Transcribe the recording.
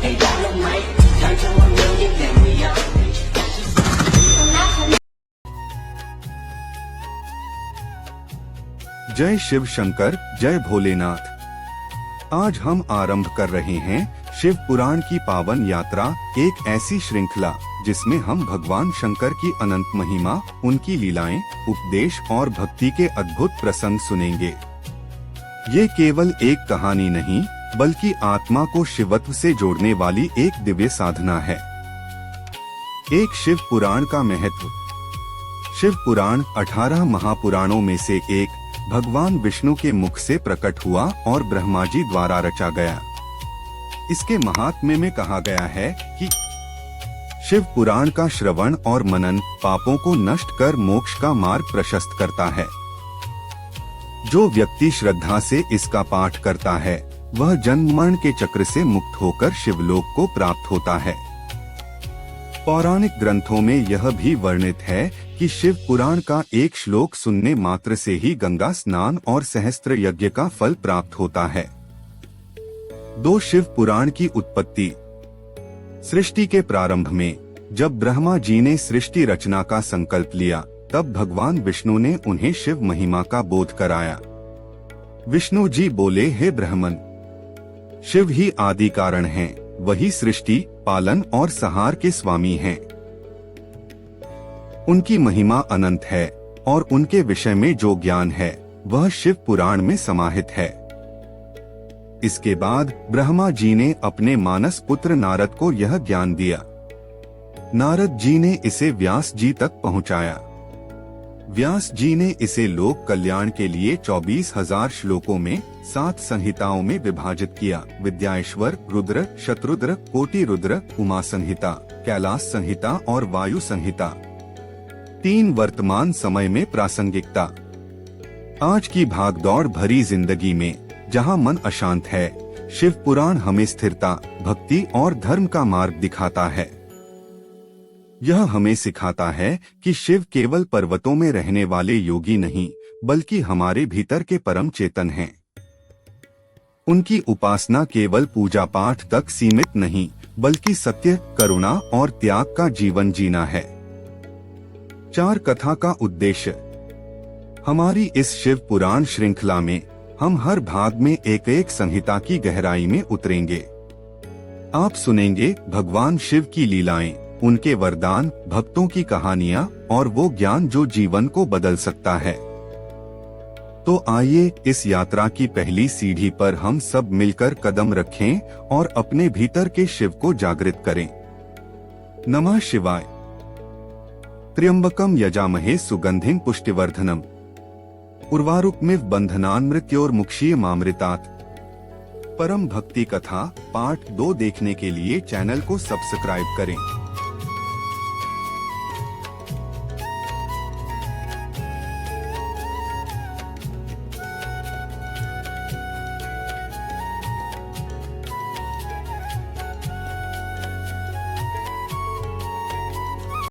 Hey Dynamite, turn to a million, then we up. जय शिव शंकर, जय भोलेनाथ। आज हम आरंभ कर रहे हैं शिव पुराण की पावन यात्रा, एक ऐसी श्रृंखला जिसमें हम भगवान शंकर की अनंत महिमा, उनकी लीलाएं, उपदेश और भक्ति के अद्भुत प्रसंग सुनेंगे। ये केवल एक कहानी नहीं, बल्कि आत्मा को शिवत्व से जोड़ने वाली एक दिव्य साधना है। एक शिव पुराण का महत्व। शिव पुराण 18 महापुराणों में से एक भगवान विष्णु के मुख से प्रकट हुआ और ब्रह्मा जी द्वारा रचा गया। इसके महात्म्य में कहा गया है कि शिव पुराण का श्रवण और मनन पापों को नष्ट कर मोक्ष का मार्ग प्रशस्त करता है। जो व्यक्ति श्रद्धा से इसका पाठ करता है, वह जन्म मरण के चक्र से मुक्त होकर शिवलोक को प्राप्त होता है। पौराणिक ग्रंथों में यह भी वर्णित है कि शिव पुराण का एक श्लोक सुनने मात्र से ही गंगा स्नान और सहस्त्र यज्ञ का फल प्राप्त होता है। 2 शिव पुराण की उत्पत्ति। सृष्टि के प्रारंभ में जब ब्रह्मा जी ने सृष्टि रचना का संकल्प लिया, तब भगवान विष्णु ने उन्हें शिव महिमा का बोध कराया। विष्णु जी बोले, हे ब्राह्मण, शिव ही आदि कारण हैं, वही सृष्टि, पालन और संहार के स्वामी हैं। उनकी महिमा अनंत है और उनके विषय में जो ज्ञान है वह शिव पुराण में समाहित है। इसके बाद ब्रह्मा जी ने अपने मानस पुत्र नारद को यह ज्ञान दिया। नारद जी ने इसे व्यास जी तक पहुंचाया। व्यास जी ने इसे लोक कल्याण के लिए 24,000 श्लोकों में 7 संहिताओं में विभाजित किया। विद्याश्वर, रुद्र, शत्रुद्र, कोटि रुद्र, उमा संहिता, कैलाश संहिता और वायु संहिता। 3 वर्तमान समय में प्रासंगिकता। आज की भागदौड़ भरी जिंदगी में जहां मन अशांत है, शिव पुराण हमें स्थिरता, भक्ति और धर्म का मार्ग दिखाता है। यह हमें सिखाता है कि शिव केवल पर्वतों में रहने वाले योगी नहीं, बल्कि हमारे भीतर के परम चेतन हैं। उनकी उपासना केवल पूजा पाठ तक सीमित नहीं, बल्कि सत्य, करुणा और त्याग का जीवन जीना है। 4 कथा का उद्देश्य। हमारी इस शिव पुराण श्रृंखला में हम हर भाग में एक संहिता की गहराई में उतरेंगे। आप सुनेंगे भगवान शिव की लीलाएं, उनके वरदान, भक्तों की कहानियां और वो ज्ञान जो जीवन को बदल सकता है। तो आइए इस यात्रा की पहली सीढ़ी पर हम सब मिलकर कदम रखें और अपने भीतर के शिव को जागृत करें। नमः शिवाय। त्र्यंबकम यजामहे सुगंधिं पुष्टिवर्धनम, उर्वारुकमिव बंधनान् मृत्योर्मुक्षीयमामृतात्। परम भक्ति कथा पार्ट 2 देखने के लिए चैनल को सब्सक्राइब करें।